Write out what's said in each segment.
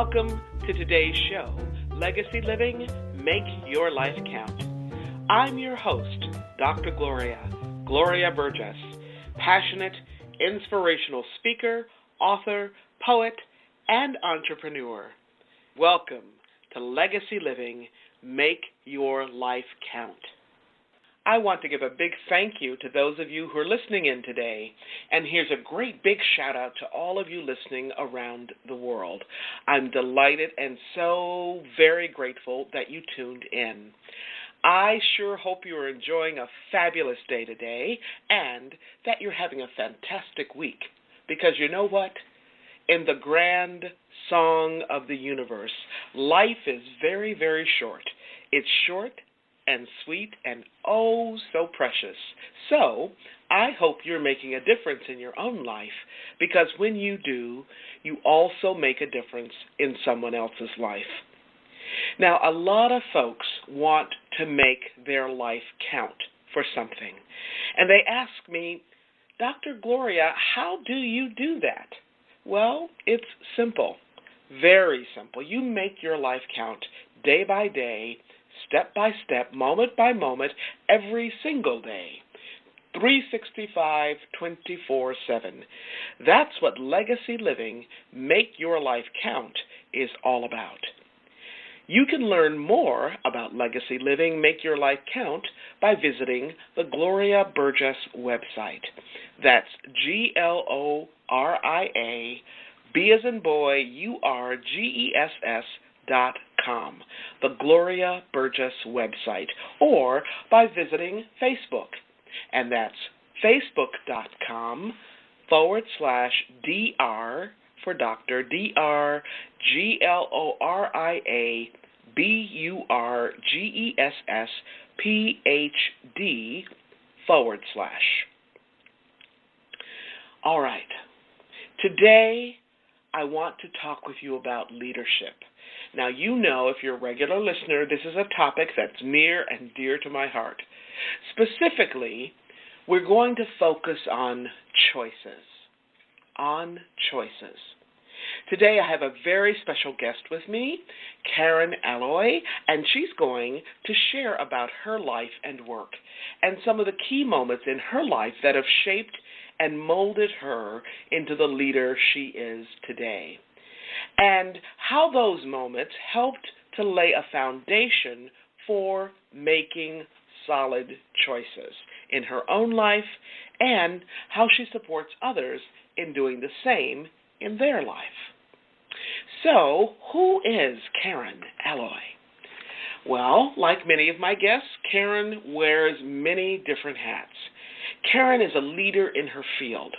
Welcome to today's show, Legacy Living, Make Your Life Count. I'm your host, Dr. Gloria Burgess, passionate, inspirational speaker, author, poet, and entrepreneur. Welcome to Legacy Living, Make Your Life Count. I want to give a big thank you to those of you who are listening in today, and here's a great big shout out to all of you listening around the world. I'm delighted and so very grateful that you tuned in. I sure hope you are enjoying a fabulous day today and that you're having a fantastic week, because you know what? In the grand song of the universe, life is very, very short. It's short and sweet and oh so precious. So I hope you're making a difference in your own life, because when you do, you also make a difference in someone else's life. Now, a lot of folks want to make their life count for something, and they ask me, Dr. Gloria, how do you do that? Well, it's simple, very simple. You make your life count day by day, step by step, moment by moment, every single day, 365, 24/7. That's what Legacy Living, Make Your Life Count is all about. You can learn more about Legacy Living, Make Your Life Count by visiting the Gloria Burgess website. That's Gloria, B as in boy, URGESS.com, the Gloria Burgess website, or by visiting Facebook, and that's facebook.com/DR for Dr. DrGloriaBurgess PhD/. All right. Today, I want to talk with you about leadership. Now, you know, if you're a regular listener, this is a topic that's near and dear to my heart. Specifically, we're going to focus on choices. Today, I have a very special guest with me, Karen Aloy, and she's going to share about her life and work and some of the key moments in her life that have shaped and molded her into the leader she is today, and how those moments helped to lay a foundation for making solid choices in her own life, and how she supports others in doing the same in their life. So, who is Karen Aloy? Well, like many of my guests, Karen wears many different hats. Karen is a leader in her field,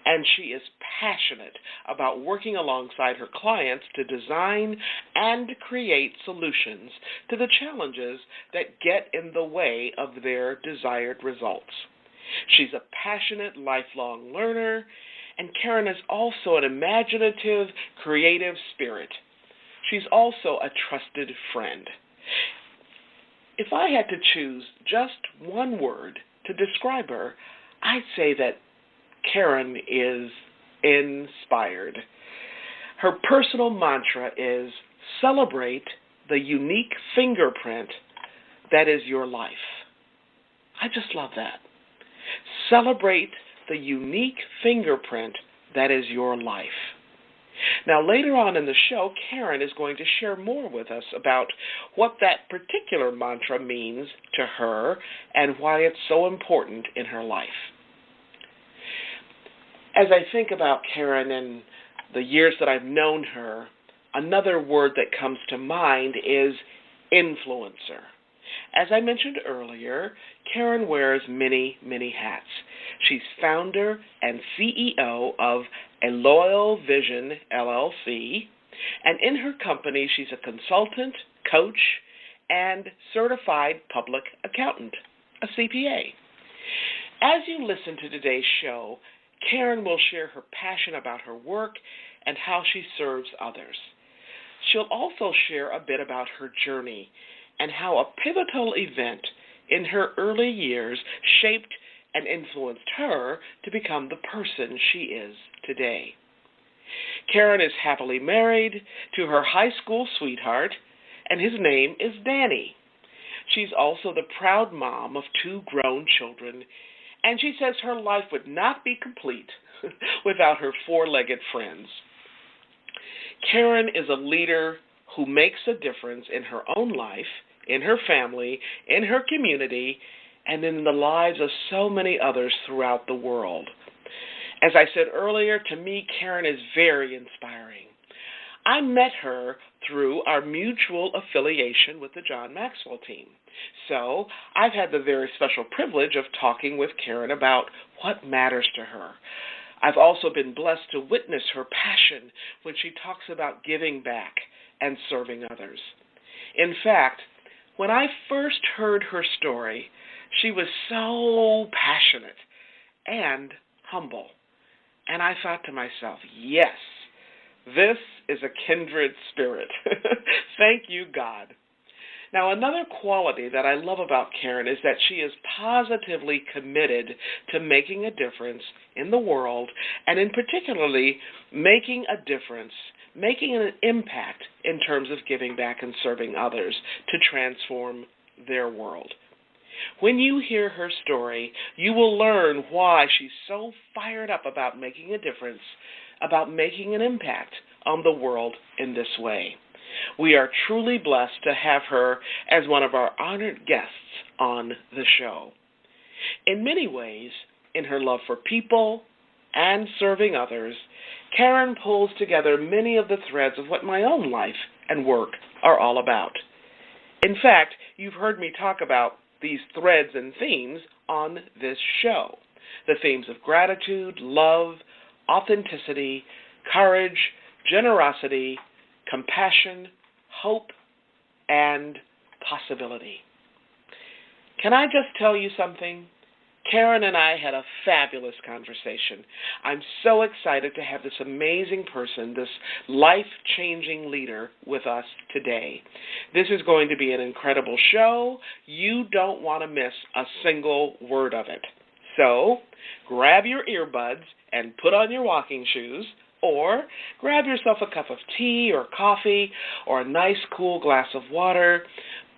and she is passionate about working alongside her clients to design and create solutions to the challenges that get in the way of their desired results. She's a passionate, lifelong learner, and Karen is also an imaginative, creative spirit. She's also a trusted friend. If I had to choose just one word to describe her, I'd say that Karen is inspired. Her personal mantra is celebrate the unique fingerprint that is your life. I just love that. Celebrate the unique fingerprint that is your life. Now, later on in the show, Karen is going to share more with us about what that particular mantra means to her and why it's so important in her life. As I think about Karen and the years that I've known her, another word that comes to mind is influencer. As I mentioned earlier, Karen wears many, many hats. She's founder and CEO of A Loyal Vision, LLC, and in her company, she's a consultant, coach, and certified public accountant, a CPA. As you listen to today's show, Karen will share her passion about her work and how she serves others. She'll also share a bit about her journey and how a pivotal event in her early years shaped and influenced her to become the person she is today. Karen is happily married to her high school sweetheart, and his name is Danny. She's also the proud mom of 2 grown children, and she says her life would not be complete without her 4-legged friends. Karen is a leader who makes a difference in her own life, in her family, in her community, and in the lives of so many others throughout the world. As I said earlier, to me, Karen is very inspiring. I met her through our mutual affiliation with the John Maxwell team. So I've had the very special privilege of talking with Karen about what matters to her. I've also been blessed to witness her passion when she talks about giving back and serving others. In fact, when I first heard her story, she was so passionate and humble. And I thought to myself, yes, this is a kindred spirit. Thank you, God. Now, another quality that I love about Karen is that she is positively committed to making a difference in the world, and in particularly making a difference, making an impact in terms of giving back and serving others to transform their world. When you hear her story, you will learn why she's so fired up about making a difference, about making an impact on the world in this way. We are truly blessed to have her as one of our honored guests on the show. In many ways, in her love for people and serving others, Karen pulls together many of the threads of what my own life and work are all about. In fact, you've heard me talk about these threads and themes on this show. The themes of gratitude, love, authenticity, courage, generosity, compassion, hope, and possibility. Can I just tell you something? Karen and I had a fabulous conversation. I'm so excited to have this amazing person, this life-changing leader with us today. This is going to be an incredible show. You don't want to miss a single word of it. So grab your earbuds and put on your walking shoes, or grab yourself a cup of tea or coffee or a nice cool glass of water.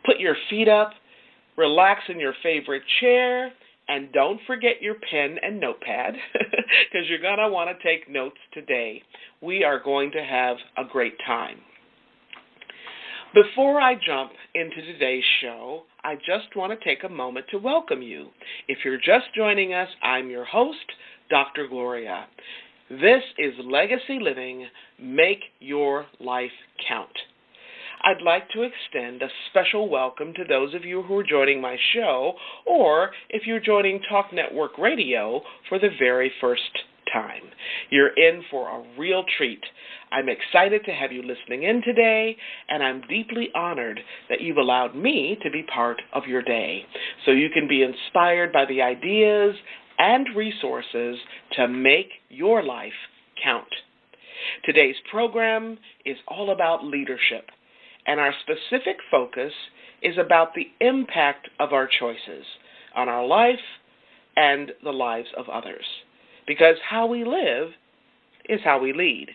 Put your feet up, relax in your favorite chair, and don't forget your pen and notepad because you're going to want to take notes today. We are going to have a great time. Before I jump into today's show, I just want to take a moment to welcome you. If you're just joining us, I'm your host, Dr. Gloria. This is Legacy Living, Make Your Life Count. I'd like to extend a special welcome to those of you who are joining my show, or if you're joining Talk Network Radio for the very first time. You're in for a real treat. I'm excited to have you listening in today, and I'm deeply honored that you've allowed me to be part of your day, so you can be inspired by the ideas and resources to make your life count. Today's program is all about leadership, and our specific focus is about the impact of our choices on our life and the lives of others. Because how we live is how we lead.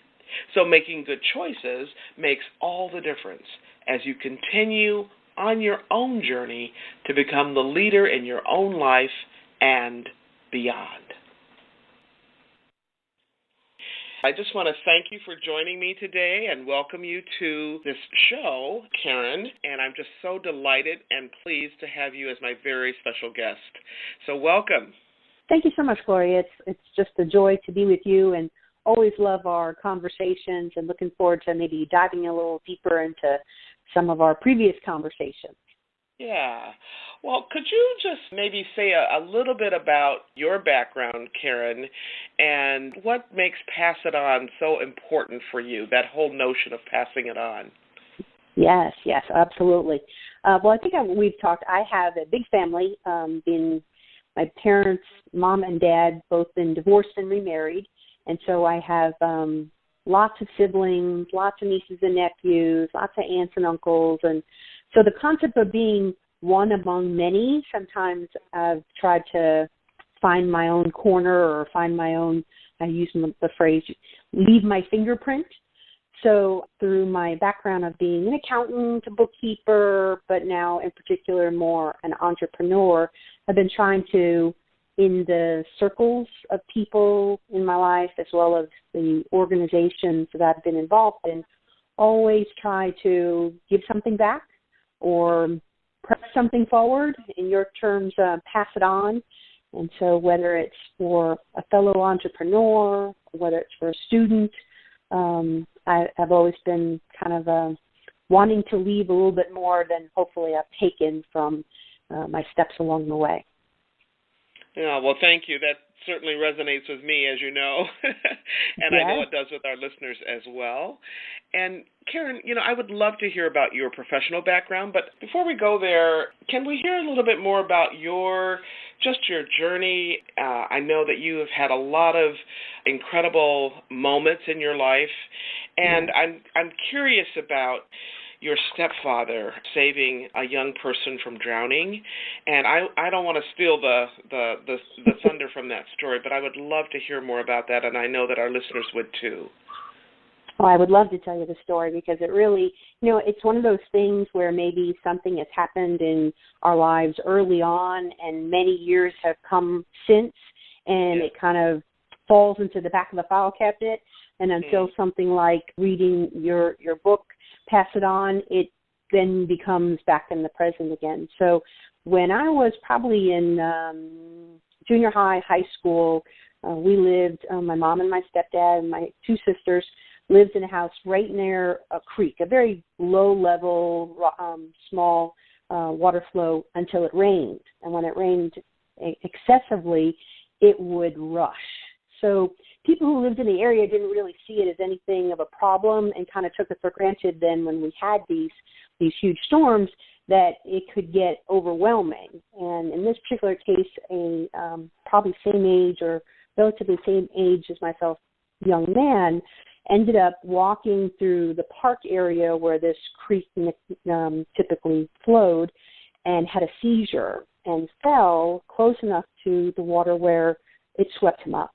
So making good choices makes all the difference as you continue on your own journey to become the leader in your own life and beyond. I just want to thank you for joining me today and welcome you to this show, Karen, and I'm just so delighted and pleased to have you as my very special guest. So welcome. Thank you so much, Gloria. It's just a joy to be with you, and always love our conversations and looking forward to maybe diving a little deeper into some of our previous conversations. Yeah. Well, could you just maybe say a little bit about your background, Karen, and what makes Pass It On so important for you, that whole notion of passing it on? Yes, absolutely. Well, I think we've talked. I have a big family. My parents, mom and dad, both been divorced and remarried, and so I have lots of siblings, lots of nieces and nephews, lots of aunts and uncles, and so the concept of being one among many, sometimes I've tried to find my own corner or find my own I use the phrase, leave my fingerprint. So through my background of being an accountant, a bookkeeper, but now in particular more an entrepreneur, I've been trying to, in the circles of people in my life as well as the organizations that I've been involved in, always try to give something back or press something forward. In your terms, pass it on. And so whether it's for a fellow entrepreneur, whether it's for a student, I've always been kind of wanting to leave a little bit more than hopefully I've taken from my steps along the way. Yeah, well, thank you. That certainly resonates with me, as you know, and Yes. I know it does with our listeners as well. And Karen, I would love to hear about your professional background, but before we go there, can we hear a little bit more about your journey? I know that you have had a lot of incredible moments in your life, and I'm curious about your stepfather saving a young person from drowning, and I don't want to steal the thunder from that story, but I would love to hear more about that, and I know that our listeners would too. Well, I would love to tell you the story because it really, it's one of those things where maybe something has happened in our lives early on and many years have come since, and it kind of falls into the back of the file cabinet, and until something like reading your book, pass it on, it then becomes back in the present again. So when I was probably in junior high school, we lived, my mom and my stepdad and my two sisters lived in a house right near a creek, a very low-level, small water flow until it rained. And when it rained excessively, it would rush. So people who lived in the area didn't really see it as anything of a problem and kind of took it for granted then when we had these huge storms that it could get overwhelming. And in this particular case, a probably same age or relatively same age as myself, young man, ended up walking through the park area where this creek typically flowed and had a seizure and fell close enough to the water where it swept him up.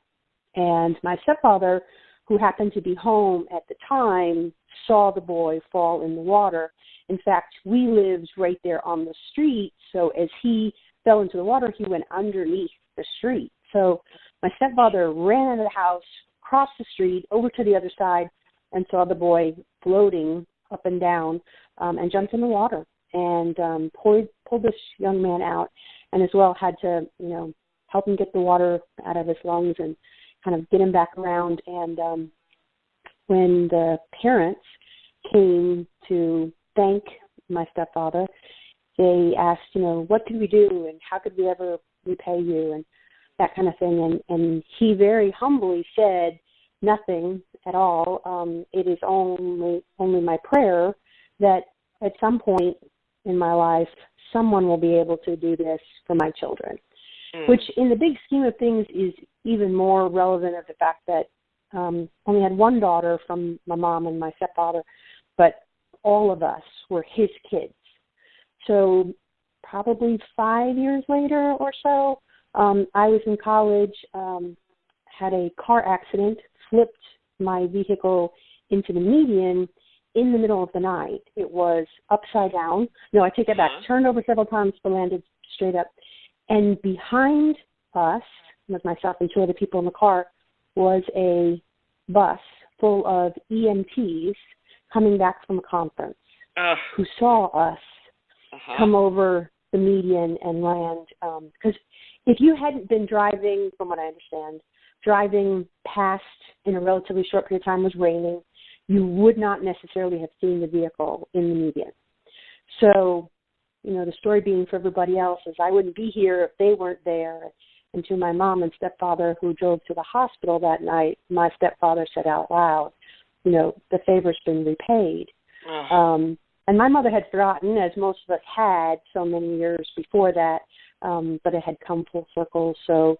And my stepfather, who happened to be home at the time, saw the boy fall in the water. In fact, we lived right there on the street, so as he fell into the water, he went underneath the street. So my stepfather ran out of the house, crossed the street, over to the other side, and saw the boy floating up and down, and jumped in the water and pulled this young man out, and as well had to, help him get the water out of his lungs and kind of get him back around. And when the parents came to thank my stepfather, they asked, what could we do and how could we ever repay you and that kind of thing. And he very humbly said, nothing at all. It is only my prayer that at some point in my life, someone will be able to do this for my children, which in the big scheme of things is even more relevant of the fact that only had one daughter from my mom and my stepfather, but all of us were his kids. So probably 5 years later or so, I was in college, had a car accident, flipped my vehicle into the median in the middle of the night. It was upside down. No, I take it back. Turned over several times, but landed straight up. And behind us, with myself and two other people in the car, was a bus full of EMTs coming back from a conference who saw us come over the median and land. Because if you hadn't been driving, from what I understand, driving past in a relatively short period of time, was raining, you would not necessarily have seen the vehicle in the median. So, the story being for everybody else is I wouldn't be here if they weren't there. And to my mom and stepfather who drove to the hospital that night, my stepfather said out loud, the favor's been repaid. And my mother had forgotten, as most of us had so many years before that, but it had come full circle. So